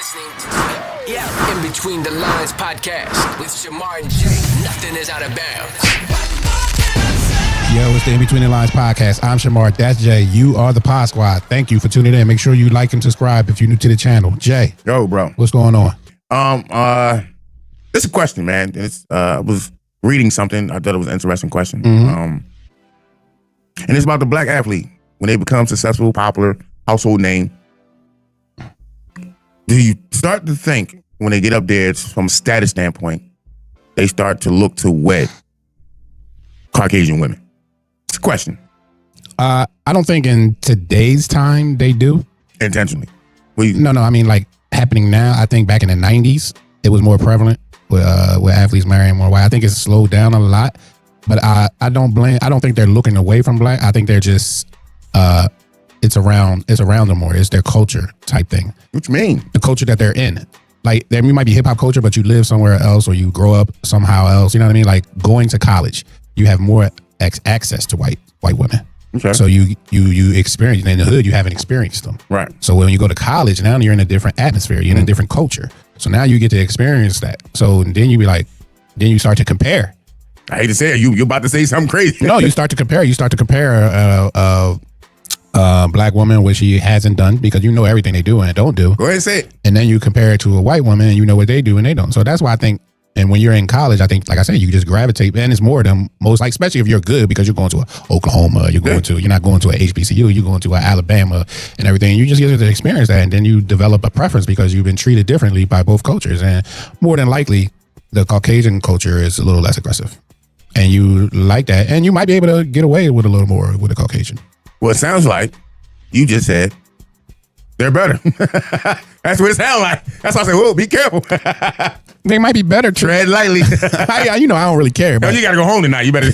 listening to In Between the Lines podcast with Shamar and Jay. Nothing is out of bounds. Yo, it's the In Between the Lines podcast. I'm Shamar. That's Jay. You are the Pod Squad. Thank you for tuning in. Make sure you like and subscribe if you're new to the channel. Jay. Yo, bro. What's going on? It's a question, man. I was reading something. I thought it was an interesting question. Mm-hmm. And it's about the black athlete. When they become successful, popular, household name, do you start to think when they get up there, it's from a status standpoint, they start to look to wed Caucasian women? It's a question. I don't think in today's time they do. Intentionally. No, I mean like happening now. I think back in the 90s, it was more prevalent with athletes marrying more white. I think it's slowed down a lot, but I don't think they're looking away from black. I think they're just, it's around them more. It's their culture type thing. What you mean? The culture that they're in. Like, you might be hip hop culture, but you live somewhere else or you grow up somehow else. You know what I mean? Like going to college, you have more access to white women. Okay. So you experience in the hood, you haven't experienced them. Right. So when you go to college, now you're in a different atmosphere. You're in a different culture. So now you get to experience that. So then then you start to compare. I hate to say it, you about to say something crazy. No, you start to compare. You start to compare black woman, which she hasn't done, because you know everything they do and don't do. Go ahead and say it. And then you compare it to a white woman and you know what they do and they don't. So that's why I think, and when you're in college, I think, like I said, you just gravitate, and it's more than most, like, especially if you're good, because you're going to Oklahoma, you're not going to a HBCU, you're going to a Alabama and everything. You just get to experience that, and then you develop a preference because you've been treated differently by both cultures. And more than likely, the Caucasian culture is a little less aggressive. And you like that, and you might be able to get away with a little more with the Caucasian. Well, it sounds like you just said they're better. That's what it sounds like. That's why I said, whoa, be careful. They might be better. Tread lightly. I don't really care. But you got to go home tonight. You better.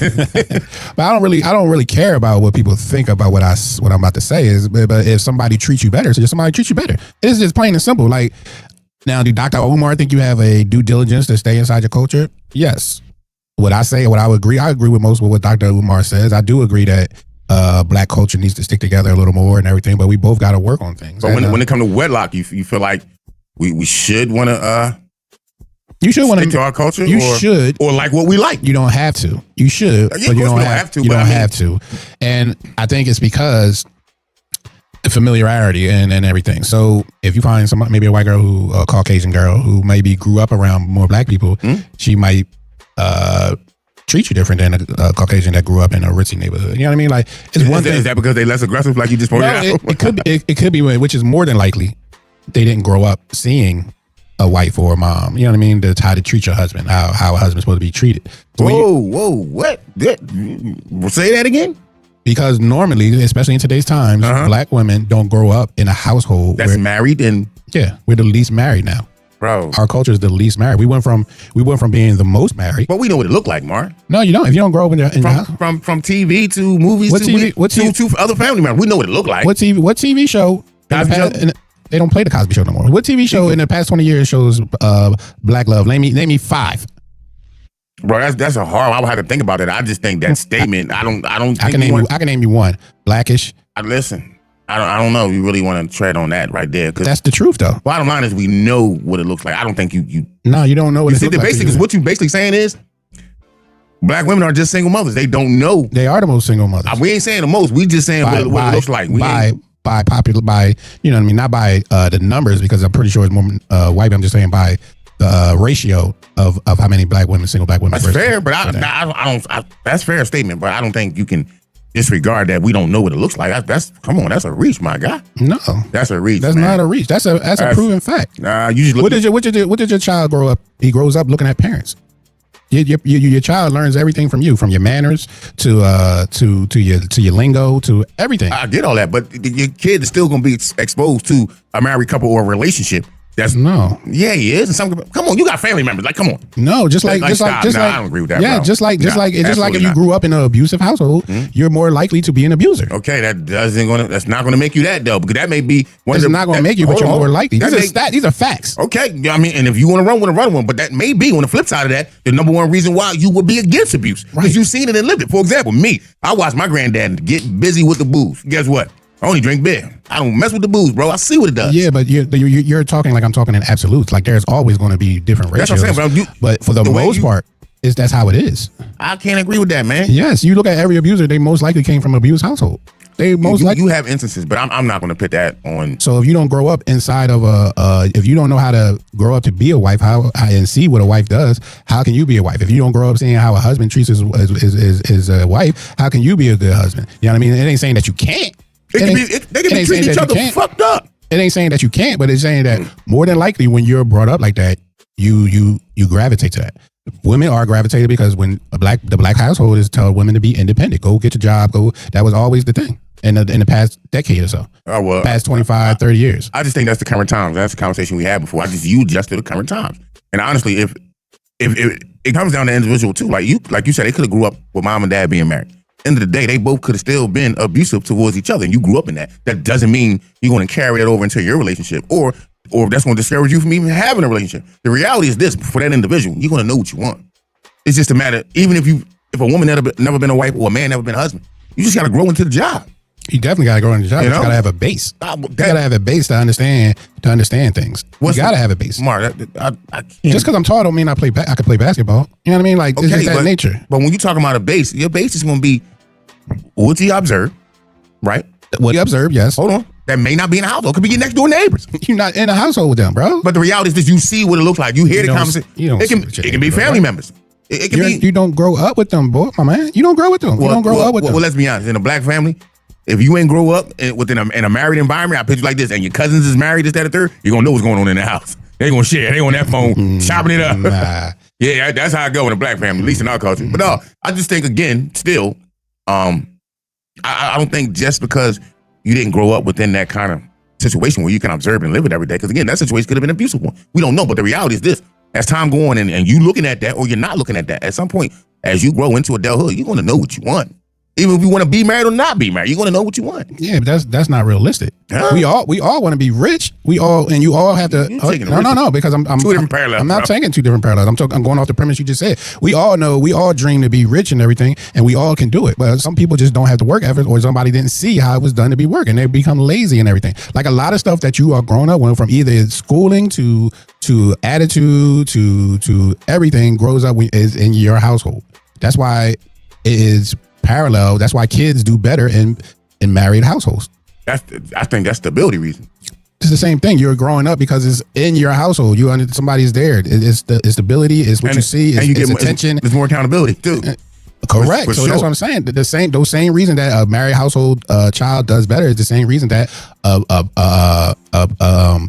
But I don't really care about what people think about what I'm about to say. But if somebody treats you better, so just somebody treats you better. It's just plain and simple. Like, now, do Dr. Umar think you have a due diligence to stay inside your culture? Yes. What I would agree. I agree with most of what Dr. Umar says. I do agree that black culture needs to stick together a little more and everything, but we both got to work on things. But when it comes to wedlock, you feel like we should want to you should want to stick to our culture? Should. Or like what we like. You don't have to. You should, but you don't have to. You don't have to. And I think it's because familiarity and everything. So if you find maybe a white girl a Caucasian girl who maybe grew up around more black people, she might treat you different than a Caucasian that grew up in a ritzy neighborhood. You know what I mean? Like, it's one thing. Is that because they're less aggressive, like you just pointed out? It could be, which is more than likely they didn't grow up seeing a wife or a mom. You know what I mean? That's how to treat your husband, how a husband's supposed to be treated. So whoa, what? Say that again? Because normally, especially in today's times, black women don't grow up in a household that's married, and we're the least married now. Bro, our culture is the least married. We went from being the most married. But we know what it looked like, Mar. No, you don't. If you don't grow up from TV to movies to other family members, we know what it looked like. What TV show? They don't play the Cosby Show no more. What TV show in the past 20 years shows black love? Name me 5. Bro, that's a hard. I would have to think about it. I just think that statement. I can name you one. Blackish. Listen. I don't know if you really want to tread on that right there. That's the truth, though. Bottom line is we know what it looks like. I don't think you. No, you don't know what it looks like. Basic is what you basically saying is black women are just single mothers. They don't know. They are the most single mothers. We ain't saying the most. We just saying what it looks like. By popular, you know what I mean? Not by the numbers, because I'm pretty sure it's more white. I'm just saying by the ratio of how many single black women. That's fair, but I don't. That's a fair statement, but I don't think you can disregard that we don't know what it looks like. That's a reach, my guy. No, that's a reach. That's not a reach. That's a proven fact. You just what did your child grow up? He grows up looking at parents. Your child learns everything from you, from your manners to your lingo to everything. I get all that, but your kid is still going to be exposed to a married couple or a relationship. Yeah, he is. And come on, you got family members. Like, come on. No, just like I don't agree with that. Yeah, bro. just like if you grew up in an abusive household, you're more likely to be an abuser. Okay, that's not gonna make you that though, because that may be one. It's not gonna make you, but you're more likely. These are facts. Okay, I mean, and if you want to run one, but that may be on the flip side of that, the number one reason why you would be against abuse, because you've seen it and lived it. For example, me, I watched my granddad get busy with the booze. Guess what? I only drink beer. I don't mess with the booze, bro. I see what it does. Yeah, but you're talking like I'm talking in absolutes. Like there's always going to be different ratios. That's what I'm saying, bro. But for the most part, that's how it is. I can't agree with that, man. Yes, you look at every abuser, they most likely came from an abused household. They most likely. You have instances, but I'm not going to put that on. So if you don't grow up inside of if you don't know how to grow up to be a wife, and see what a wife does, how can you be a wife? If you don't grow up seeing how a husband treats his wife, how can you be a good husband? You know what I mean? It ain't saying that you can't. They can be treating each other fucked up. It ain't saying that you can't, but it's saying that more than likely when you're brought up like that, you gravitate to that. Women are gravitated because when the black household is telling women to be independent, go get your job, go. That was always the thing in the past decade or so. Oh, well, past 25, 30 years. I just think that's the current times. That's the conversation we had before. You adjust to the current times. And honestly, if it comes down to individual too, like you said, they could have grew up with mom and dad being married. End of the day, they both could have still been abusive towards each other, and you grew up in that. That doesn't mean you're going to carry that over into your relationship, or that's going to discourage you from even having a relationship. The reality is this: for that individual, you're going to know what you want. It's just a matter. Even if a woman never been a wife or a man never been a husband, you just got to grow into the job. You definitely got to grow into the job. You got to have a base. You got to have a base to understand things. You got to have a base. Mark, I can't. Just because I'm tall don't mean I can play basketball. You know what I mean? Like, it's just that nature. But when you talk about a base, your base is going to be what you observe, right? What you observe, yes. Hold on. That may not be in the household. It could be your next door neighbors. You're not in a household with them, bro. But the reality is that you see what it looks like. You hear the conversation. It can be family members. It can be. You don't grow up with them, boy, my man. You don't grow with them. You don't grow up with them. Well, let's be honest. In a black family, if you ain't grow up in a married environment, I picture you like this, and your cousins is married, this, that, or third, you're going to know what's going on in the house. They going to share. They on that phone, chopping it up. Nah. Yeah, that's how I go in a black family, at least in our culture. But no, I just think, again, still, I don't think just because you didn't grow up within that kind of situation where you can observe and live it every day, because again, that situation could have been an abusive one. We don't know, but the reality is this: as time go on and you looking at that or you're not looking at that, at some point, as you grow into adulthood, you're going to know what you want. Even if you want to be married or not be married, you're going to know what you want. Yeah, but that's not realistic. Huh? We all want to be rich. You all have to. No, because I'm two different parallels. I'm not taking two different parallels. I'm going off the premise you just said. We all dream to be rich and everything, and we all can do it. But some people just don't have the work effort, or somebody didn't see how it was done to be work, and they become lazy and everything. Like a lot of stuff that you are growing up with, from either schooling to attitude to everything, grows up is in your household. That's why it is parallel. That's why kids do better in married households. I think that's stability reason. It's the same thing. You're growing up because it's in your household. Somebody's there. It's the stability. It's what you see. It's attention. There's more accountability too. Correct. So that's what I'm saying. Those same reason that a married household child does better is the same reason that a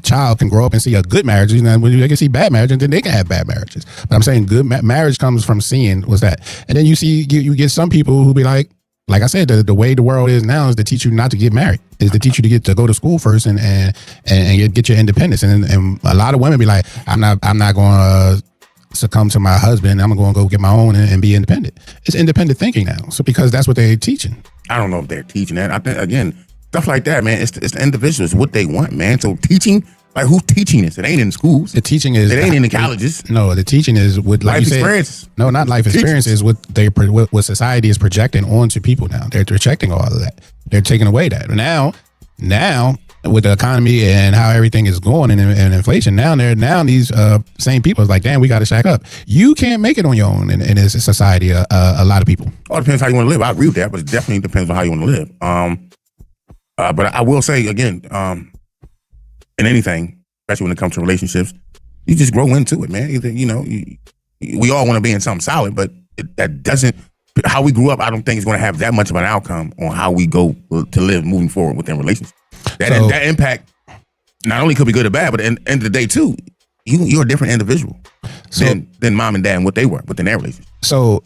child can grow up and see a good marriage, and then when they can see bad marriage, and then they can have bad marriages. But I'm saying good marriage comes from seeing what's that, and then you get some people who be like I said, the way the world is now is to teach you not to get married, is to teach you to go to school first and get your independence, and a lot of women be like, I'm not going to succumb to my husband. I'm going to go get my own and be independent. It's independent thinking now. So because that's what they're teaching. I don't know if they're teaching that. I think, again, stuff like that, man, it's the individuals, what they want, man. So teaching, like who's teaching this? It ain't in schools. The teaching is. It ain't in the colleges. No, the teaching is with life experiences. No, not life experiences. What society is projecting onto people now. They're rejecting all of that. They're taking away that. Now, with the economy and how everything is going and inflation, now these same people is like, damn, we got to shack up. You can't make it on your own in this society. A lot of people. All depends how you want to live. I agree with that, but it definitely depends on how you want to live. But I will say again, in anything, especially when it comes to relationships, you just grow into it, man. We all want to be in something solid, but that doesn't. How we grew up, I don't think it's going to have that much of an outcome on how we go to live moving forward within relationships. That impact not only could be good or bad, but at the end of the day too, you're a different individual than mom and dad and what they were within their relationship. So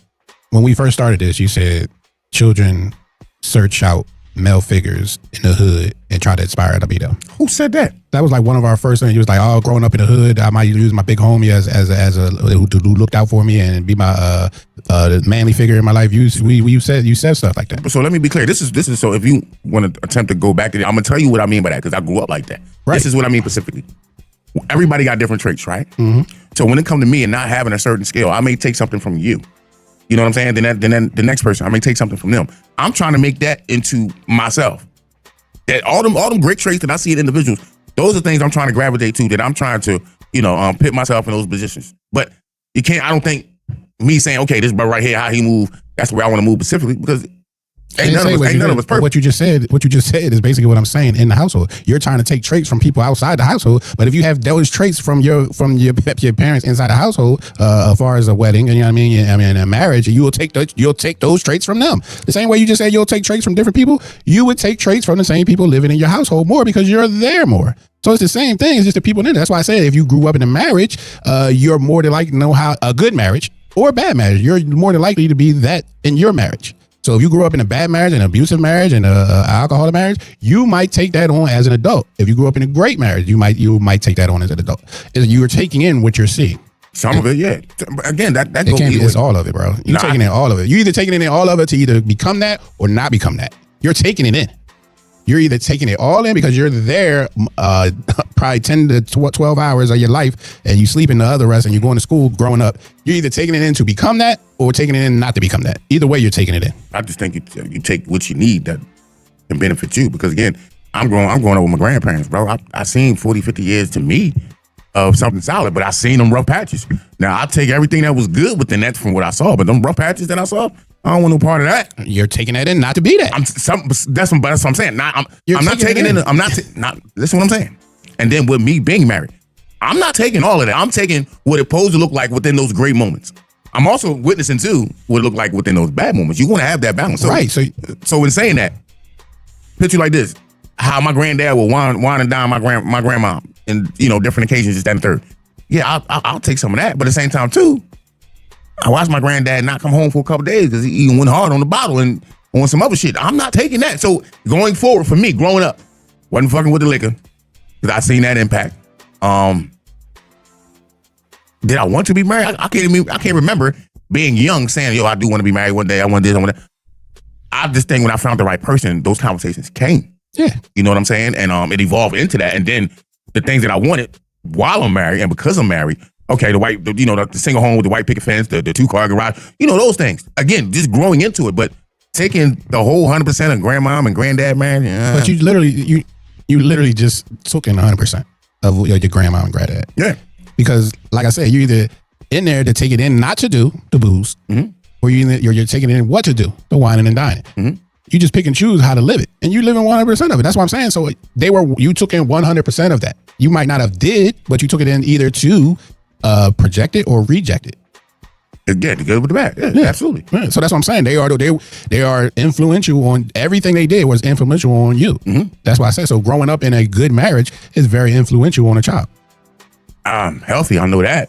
when we first started this, you said children search out male figures in the hood and try to inspire them to be them. Who said that? That was like one of our first things. He was like, "Oh, growing up in the hood, I might use my big homie as a who looked out for me and be my manly figure in my life." You said stuff like that. So let me be clear. This is so if you want to attempt to go back to that, I'm gonna tell you what I mean by that because I grew up like that. Right. This is what I mean specifically. Everybody got different traits, right? Mm-hmm. So when it comes to me and not having a certain skill, I may take something from you. You know what I'm saying? Then the next person, I may take something from them. I'm trying to make that into myself. All them great traits that I see in individuals, those are things I'm trying to gravitate to, that I'm trying to, put myself in those positions. But you can't, I don't think me saying, okay, this brother right here, how he move, that's where I want to move specifically, because ain't none of us perfect. What you just said is basically what I'm saying in the household. You're trying to take traits from people outside the household, but if you have those traits from your parents inside the household, as far as a wedding, you know what I mean? A marriage, you'll take those traits from them. The same way you just said you'll take traits from different people, you would take traits from the same people living in your household more because you're there more. So it's the same thing. It's just the people in it. That's why I said if you grew up in a marriage, you're more than likely to know how a good marriage or a bad marriage. You're more than likely to be that in your marriage. So if you grew up in a bad marriage, an abusive marriage, and an alcoholic marriage, you might take that on as an adult. If you grew up in a great marriage, you might take that on as an adult. You're taking in what you're seeing. Some of it, yeah. Again, that goes either way. It's all of it, bro. You're taking in all of it. You're either taking in all of it to either become that or not become that. You're taking it in. You're either taking it all in because you're there probably 10 to 12 hours of your life, and you sleep in the other rest, and you're going to school growing up. You're either taking it in to become that or taking it in not to become that. Either way, you're taking it in. I just think you take what you need that can benefit you. Because again, I'm growing up with my grandparents, bro. I seen 40, 50 years to me of something solid, but I seen them rough patches. Now I take everything that was good within that from what I saw, but them rough patches that I saw, I don't want no part of that. You're taking that in not to be that. That's what I'm saying. I'm not taking it in. I'm not. Listen, what I'm saying. And then with me being married, I'm not taking all of that. I'm taking what it's supposed to look like within those great moments. I'm also witnessing too what it look like within those bad moments. You want to have that balance, right? So in saying that, picture like this: how my granddad would wine and dine my grandma, and different occasions, just that and third. Yeah, I'll take some of that, but at the same time too, I watched my granddad not come home for a couple days because he even went hard on the bottle and on some other shit. I'm not taking that. So going forward, for me, growing up, wasn't fucking with the liquor because I seen that impact. Did I want to be married? I can't remember being young saying, yo, I do want to be married one day. I want this, I want that. I just think when I found the right person, those conversations came. Yeah. You know what I'm saying? And it evolved into that. And then the things that I wanted while I'm married and because I'm married, okay, the single home with the white picket fence, the 2-car garage, those things. Again, just growing into it, but taking the whole 100% of grandmom and granddad marriage. But you literally just took in 100% of your grandma and granddad. Yeah. Because, like I said, you're either in there to take it in not to do, the booze, or you're taking it in what to do, the whining and dining. Mm-hmm. You just pick and choose how to live it. And you live in 100% of it. That's what I'm saying. So you took in 100% of that. You might not have did, but you took it in either to project it or reject it. Yeah, the good with the bad. Yeah, absolutely. Yeah. So that's what I'm saying. They are influential on everything they did was influential on you. Mm-hmm. That's why I said so. Growing up in a good marriage is very influential on a child. Healthy, I know that.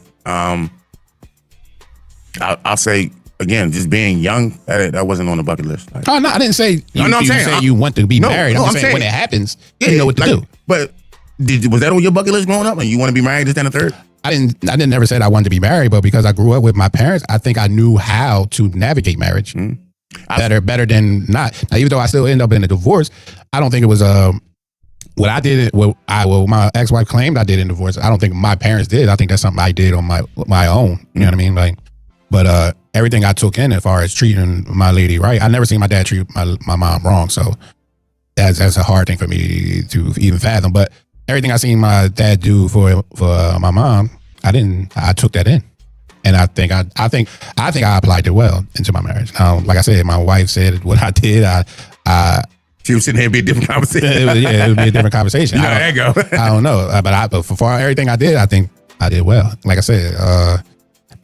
I'll say again, just being young, that wasn't on the bucket list. Like, I didn't say you want to be married. I'm saying when it happens, you know what to do. But was that on your bucket list growing up? And you want to be married, this, and a third? I didn't never said I wanted to be married, but because I grew up with my parents, I think I knew how to navigate marriage better than not. Now, even though I still end up in a divorce, I don't think it was what I did. What my ex-wife claimed I did in divorce. I don't think my parents did. I think that's something I did on my own. You know what I mean? But everything I took in as far as treating my lady right, I never seen my dad treat my mom wrong. So that's a hard thing for me to even fathom. But everything I seen my dad do for my mom, I took that in. And I think I applied it well into my marriage. Like I said, my wife said what I did. She was sitting here, it'd be a different conversation. It would be a different conversation. There you go. I don't know, but for everything I did, I think I did well. Like I said,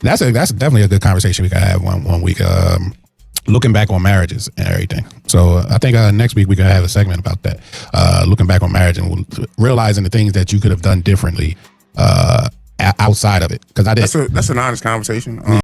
that's definitely a good conversation we could have one week. Looking back on marriages and everything. So I think next week we could have a segment about that. Looking back on marriage and realizing the things that you could have done differently outside of it. Because I did. That's an honest conversation.